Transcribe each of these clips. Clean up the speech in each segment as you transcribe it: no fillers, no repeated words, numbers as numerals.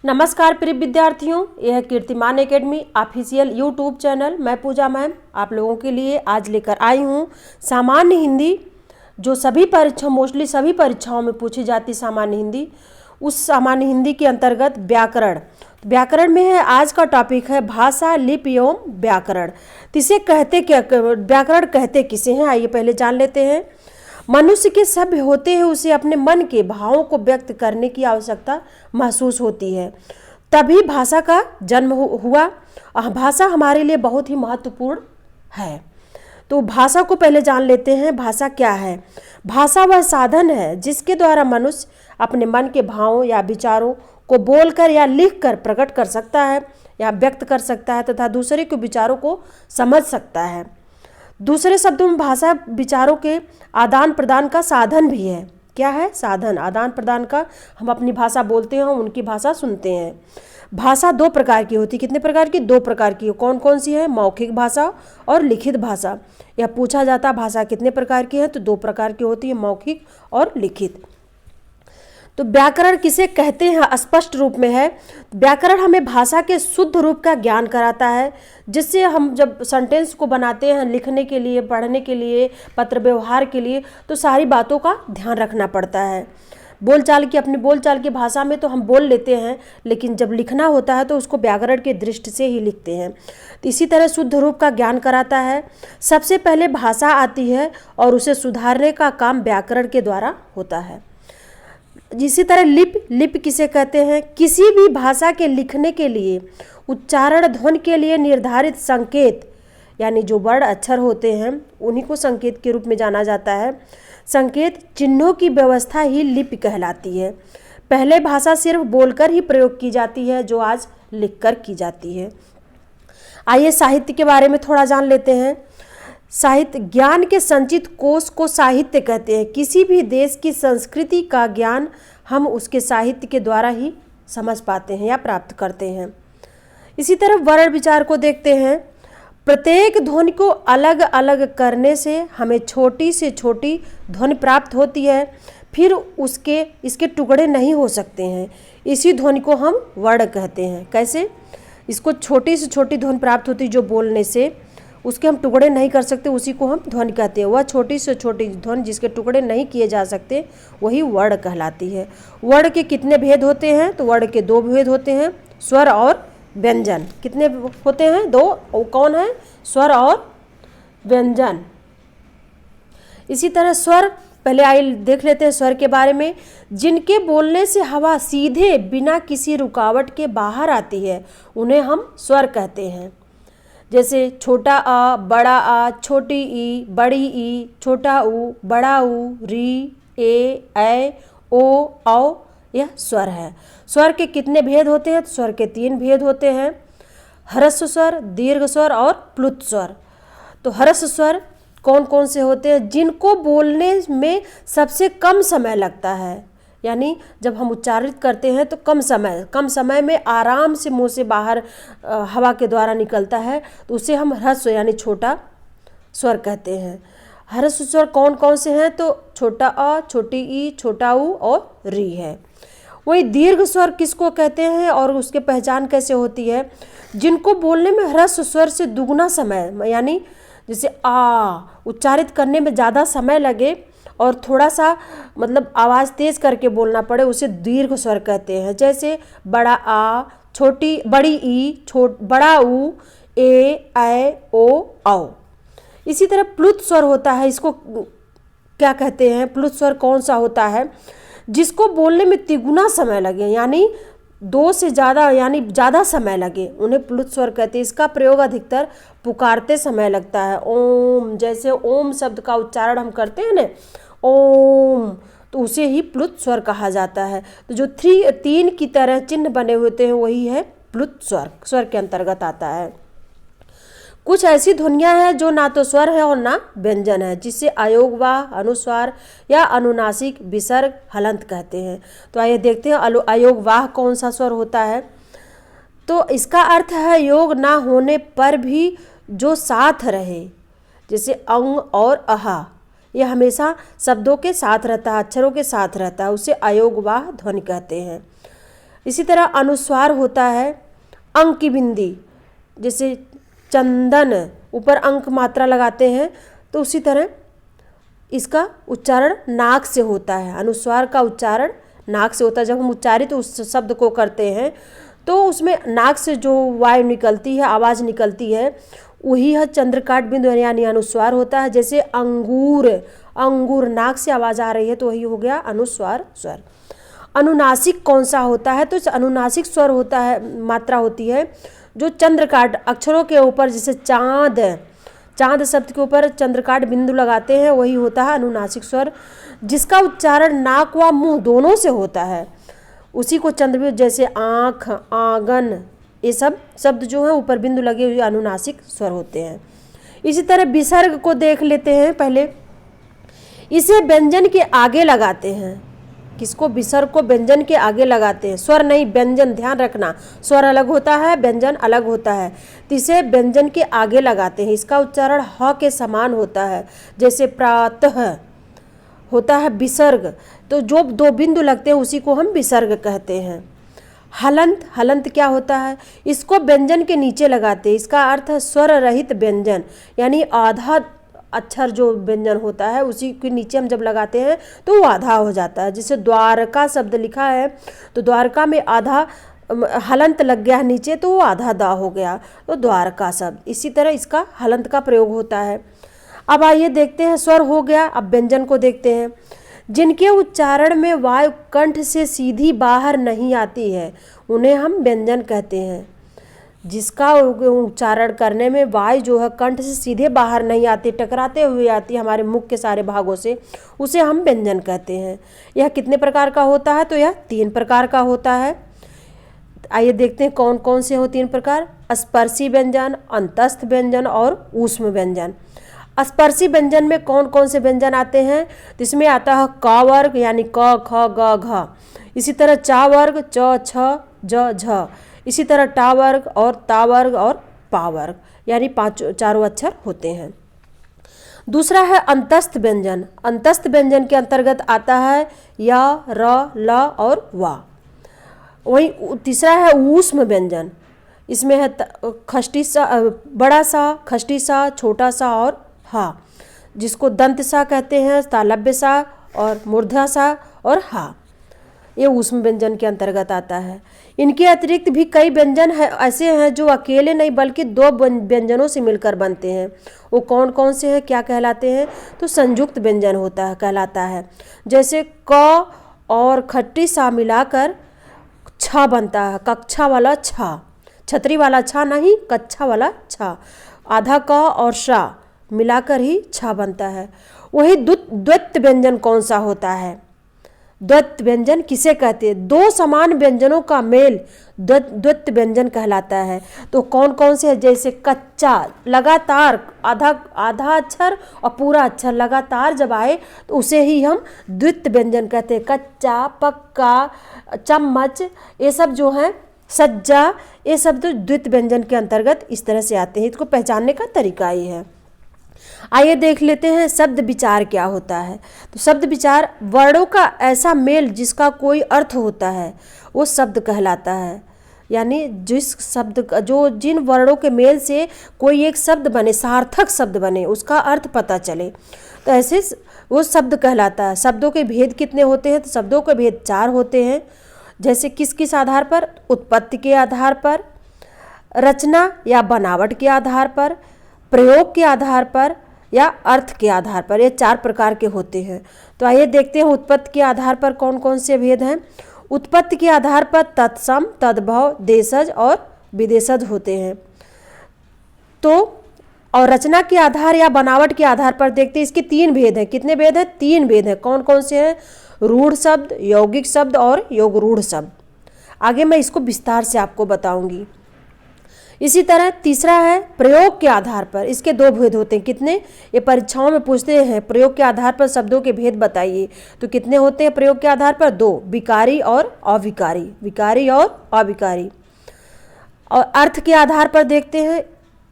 नमस्कार प्रिय विद्यार्थियों, यह कीर्तिमान एकेडमी ऑफिशियल यूट्यूब चैनल। मैं पूजा मैम आप लोगों के लिए आज लेकर आई हूँ सामान्य हिंदी, जो मोस्टली सभी परीक्षाओं में पूछी जाती सामान्य हिंदी। उस सामान्य हिंदी के अंतर्गत व्याकरण में है। आज का टॉपिक है भाषा, लिपि एवं व्याकरण। तो इसे कहते क्या, व्याकरण कहते किसे हैं, आइए पहले जान लेते हैं। मनुष्य के सभ्य होते हैं उसे अपने मन के भावों को व्यक्त करने की आवश्यकता महसूस होती है, तभी भाषा का जन्म हुआ। भाषा हमारे लिए बहुत ही महत्वपूर्ण है। तो भाषा को पहले जान लेते हैं। भाषा क्या है? भाषा वह साधन है जिसके द्वारा मनुष्य अपने मन के भावों या विचारों को बोलकर या लिखकर प्रकट कर सकता है या व्यक्त कर सकता है तथा दूसरे के विचारों को समझ सकता है। दूसरे शब्दों में भाषा विचारों के आदान प्रदान का साधन भी है। क्या है? साधन, आदान प्रदान का। हम अपनी भाषा बोलते हैं, हम उनकी भाषा सुनते हैं। भाषा दो प्रकार की होती है। कितने प्रकार की? दो प्रकार की। कौन कौन सी है? मौखिक भाषा और लिखित भाषा। यह पूछा जाता है भाषा कितने प्रकार की है, तो दो प्रकार की होती है, मौखिक और लिखित। तो व्याकरण किसे कहते हैं स्पष्ट रूप में है। व्याकरण हमें भाषा के शुद्ध रूप का ज्ञान कराता है, जिससे हम जब सेंटेंस को बनाते हैं लिखने के लिए, पढ़ने के लिए, पत्र व्यवहार के लिए, तो सारी बातों का ध्यान रखना पड़ता है। अपनी बोलचाल की भाषा में तो हम बोल लेते हैं, लेकिन जब लिखना होता है तो उसको व्याकरण के दृष्टि से ही लिखते हैं। तो इसी तरह शुद्ध रूप का ज्ञान कराता है। सबसे पहले भाषा आती है और उसे सुधारने का काम व्याकरण के द्वारा होता है। इसी तरह लिप किसे कहते हैं? किसी भी भाषा के लिखने के लिए उच्चारण ध्वनि के लिए निर्धारित संकेत, यानी जो वर्ण अक्षर होते हैं उन्हीं को संकेत के रूप में जाना जाता है। संकेत चिन्हों की व्यवस्था ही लिपि कहलाती है। पहले भाषा सिर्फ बोलकर ही प्रयोग की जाती है, जो आज लिखकर की जाती है। आइए साहित्य के बारे में थोड़ा जान लेते हैं। साहित्य ज्ञान के संचित कोश को साहित्य कहते हैं। किसी भी देश की संस्कृति का ज्ञान हम उसके साहित्य के द्वारा ही समझ पाते हैं या प्राप्त करते हैं। इसी तरह वर्ण विचार को देखते हैं। प्रत्येक ध्वनि को अलग अलग करने से हमें छोटी से छोटी ध्वनि प्राप्त होती है, फिर इसके टुकड़े नहीं हो सकते हैं। इसी ध्वनि को हम वर्ण कहते हैं। कैसे? इसको छोटी से छोटी ध्वनि प्राप्त होती है जो बोलने से उसके हम टुकड़े नहीं कर सकते, उसी को हम ध्वनि कहते हैं। वह छोटी से छोटी ध्वनि जिसके टुकड़े नहीं किए जा सकते वही वर्ण कहलाती है। वर्ण के कितने भेद होते हैं? तो वर्ण के दो भेद होते हैं, स्वर और व्यंजन। कितने होते हैं? दो। कौन है? स्वर और व्यंजन। इसी तरह स्वर, पहले आइए देख लेते हैं स्वर के बारे में। जिनके बोलने से हवा सीधे बिना किसी रुकावट के बाहर आती है उन्हें हम स्वर कहते हैं। जैसे छोटा आ, बड़ा आ, छोटी ई, बड़ी ई, छोटा ऊ, बड़ा ऊ, री, ए, ओ, औ, यह स्वर है। स्वर के कितने भेद होते हैं? तो स्वर के तीन भेद होते हैं, ह्रस्व स्वर, दीर्घ स्वर और प्लुत स्वर। तो ह्रस्व स्वर कौन कौन से होते हैं? जिनको बोलने में सबसे कम समय लगता है, यानी जब हम उच्चारित करते हैं तो कम समय में आराम से मुंह से बाहर हवा के द्वारा निकलता है, तो उसे हम ह्रस्व यानी छोटा स्वर कहते हैं। ह्रस्व स्वर कौन कौन से हैं? तो छोटा अ, छोटी ई, छोटा ऊ और री है। वही दीर्घ स्वर किसको कहते हैं और उसके पहचान कैसे होती है? जिनको बोलने में ह्रस्व स्वर से दुगुना समय, यानी जैसे आ उच्चारित करने में ज़्यादा समय लगे और थोड़ा सा मतलब आवाज़ तेज़ करके बोलना पड़े, उसे दीर्घ स्वर कहते हैं। जैसे बड़ा आ, बड़ी ई, बड़ा ऊ, ए, ओ, औ। इसी तरह प्लुत स्वर होता है। इसको क्या कहते हैं? प्लुत स्वर कौन सा होता है? जिसको बोलने में तिगुना समय लगे, यानी दो से ज़्यादा, यानी ज़्यादा समय लगे, उन्हें प्लुत स्वर कहते हैं। इसका प्रयोग अधिकतर पुकारते समय लगता है। ओम, जैसे ओम शब्द का उच्चारण हम करते हैं ना, ओम, तो उसे ही प्लुत स्वर कहा जाता है। तो जो तीन की तरह चिन्ह बने होते हैं वही है प्लुत स्वर के अंतर्गत आता है। कुछ ऐसी ध्वनियाँ हैं जो ना तो स्वर है और ना व्यंजन है, जिसे अयोगवाह, अनुस्वार या अनुनासिक, विसर्ग, हलंत कहते हैं। तो आइए देखते हैं अयोगवाह कौन सा स्वर होता है। तो इसका अर्थ है योग ना होने पर भी जो साथ रहे, जैसे अंग और अहा, यह हमेशा शब्दों के साथ रहता है, अक्षरों के साथ रहता है, उसे अयोगवाह ध्वनि कहते हैं। इसी तरह अनुस्वार होता है अंक की बिंदी, जैसे चंदन ऊपर अंक मात्रा लगाते हैं, तो उसी तरह इसका उच्चारण नाक से होता है। अनुस्वार का उच्चारण नाक से होता है। जब हम उच्चारित उस शब्द को करते हैं तो उसमें नाक से जो वायु निकलती है, आवाज़ निकलती है, वही है चंद्रकाट बिंदु यानी अनुस्वार होता है। जैसे अंगूर, अंगूर नाक से आवाज़ आ रही है तो वही हो गया अनुस्वार स्वर। अनुनासिक कौन सा होता है? तो अनुनासिक स्वर होता है, मात्रा होती है जो चंद्रकाट अक्षरों के ऊपर, जैसे चाँद, चाँद शब्द के ऊपर चंद्रकाट बिंदु लगाते हैं, वही होता है अनुनासिक स्वर, जिसका उच्चारण नाक व मुंह दोनों से होता है। उसी को चंद्र, जैसे आँख, आंगन, ये सब शब्द जो है ऊपर बिंदु लगे हुए अनुनासिक स्वर होते हैं। इसी तरह विसर्ग को देख लेते हैं पहले। इसे व्यंजन के आगे लगाते हैं। किसको? विसर्ग को व्यंजन के आगे लगाते हैं, स्वर नहीं व्यंजन, ध्यान रखना, स्वर अलग होता है, व्यंजन अलग होता है। तो इसे व्यंजन के आगे लगाते हैं। इसका उच्चारण ह के समान होता है। जैसे प्रातः होता है विसर्ग, तो जो दो बिंदु लगते हैं उसी को हम विसर्ग कहते हैं। हलंत, हलंत क्या होता है? इसको व्यंजन के नीचे लगाते हैं। इसका अर्थ है स्वर रहित व्यंजन, यानी आधा अक्षर जो व्यंजन होता है उसी के नीचे हम जब लगाते हैं तो वो आधा हो जाता है। जैसे द्वारका शब्द लिखा है तो द्वारका में आधा हलंत लग गया है नीचे, तो वो आधा दा हो गया, तो द्वारका शब्द। इसी तरह इसका हलंत का प्रयोग होता है। अब आइए देखते हैं, स्वर हो गया, अब व्यंजन को देखते हैं। जिनके उच्चारण में वायु कंठ से सीधी बाहर नहीं आती है उन्हें हम व्यंजन कहते हैं। जिसका उच्चारण करने में वायु जो है कंठ से सीधे बाहर नहीं आती, टकराते हुए आती है हमारे मुख के सारे भागों से, उसे हम व्यंजन कहते हैं। यह कितने प्रकार का होता है? तो यह 3 प्रकार का होता है। आइए देखते हैं कौन कौन से हो 3 प्रकार। स्पर्शी व्यंजन, अंतस्थ व्यंजन और ऊष्म व्यंजन। स्पर्शी व्यंजन में कौन कौन से व्यंजन आते हैं? तो इसमें आता है क वर्ग यानी क, ख, ग, घ। इसी तरह चा वर्ग, च, छ, ज, झ। इसी तरह टा वर्ग और ता वर्ग और पा वर्ग, यानी चारों अक्षर होते हैं। दूसरा है अंतस्थ व्यंजन। अंतस्थ व्यंजन के अंतर्गत आता है य, र, ल और वा। वही तीसरा है ऊष्म व्यंजन। इसमें है खष्टी सा, बड़ा सा, खष्टी सा, छोटा सा और हा, जिसको दंत सा कहते हैं, तालव्य सा और मूर्धा सा और हा। ये ऊष्म व्यंजन के अंतर्गत आता है। इनके अतिरिक्त भी कई व्यंजन है ऐसे हैं जो अकेले नहीं बल्कि 2 व्यंजनों से मिलकर बनते हैं। वो कौन कौन से हैं, क्या कहलाते हैं? तो संयुक्त व्यंजन होता है, कहलाता है। जैसे क और खट्टी सा मिलाकर छ बनता है, कक्षा वाला छा, छतरी वाला छा नहीं, कक्षा वाला छा। आधा क और शा मिलाकर ही छा बनता है। वही द्वैत व्यंजन कौन सा होता है? द्वैत व्यंजन किसे कहते हैं? 2 समान व्यंजनों का मेल द्वैत व्यंजन कहलाता है। तो कौन कौन से है? जैसे कच्चा, लगातार आधा अक्षर और पूरा अक्षर लगातार जब आए तो उसे ही हम द्वैत व्यंजन कहते हैं। कच्चा, पक्का, चम्मच, ये सब जो है, सज्जा, ये सब तो द्वैत व्यंजन के अंतर्गत इस तरह से आते हैं। इसको पहचानने का तरीका ये है। आइए देख लेते हैं शब्द विचार क्या होता है। तो शब्द विचार वर्णों का ऐसा मेल जिसका कोई अर्थ होता है वो शब्द कहलाता है। यानी जिस शब्द का जिन वर्णों के मेल से कोई एक शब्द बने, सार्थक शब्द बने, उसका अर्थ पता चले, तो ऐसे वो शब्द कहलाता है। शब्दों के भेद कितने होते हैं? तो शब्दों के भेद 4 होते हैं। जैसे किस किस आधार पर? उत्पत्ति के आधार पर, रचना या बनावट के आधार पर, प्रयोग के आधार पर या अर्थ के आधार पर। ये 4 प्रकार के होते हैं। तो आइए देखते हैं उत्पत्ति के आधार पर कौन कौन से भेद हैं। उत्पत्ति के आधार पर तत्सम, तद्भव, देशज और विदेशज होते हैं। तो और रचना के आधार या बनावट के आधार पर देखते हैं, इसके 3 भेद हैं। कितने भेद हैं? 3 भेद हैं। कौन कौन से हैं? रूढ़ शब्द, यौगिक शब्द और योगरूढ़ शब्द। आगे मैं इसको विस्तार से आपको बताऊंगी। इसी तरह तीसरा है प्रयोग के आधार पर। इसके 2 भेद होते हैं। कितने? ये परीक्षाओं में पूछते हैं, प्रयोग के आधार पर शब्दों के भेद बताइए। तो कितने होते हैं प्रयोग के आधार पर? 2, विकारी और अविकारी, विकारी और अविकारी। और अर्थ के आधार पर देखते हैं,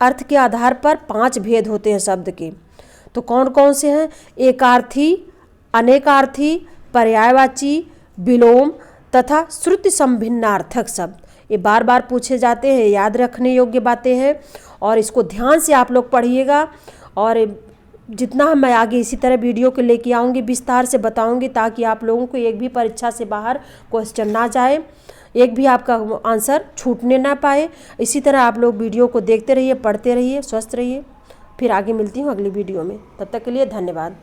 अर्थ के आधार पर 5 भेद होते हैं शब्द के। तो कौन कौन से हैं? एकार्थी, अनेकार्थी, पर्यायवाची, विलोम तथा श्रुति संभिन्नार्थक शब्द, ये बार बार पूछे जाते हैं, याद रखने योग्य बातें हैं और इसको ध्यान से आप लोग पढ़िएगा। और जितना मैं आगे इसी तरह वीडियो को लेके आऊँगी, विस्तार से बताऊँगी, ताकि आप लोगों को एक भी परीक्षा से बाहर क्वेश्चन ना जाए, एक भी आपका आंसर छूटने ना पाए। इसी तरह आप लोग वीडियो को देखते रहिए, पढ़ते रहिए, स्वस्थ रहिए। फिर आगे मिलती हूँ अगली वीडियो में, तब तक के लिए धन्यवाद।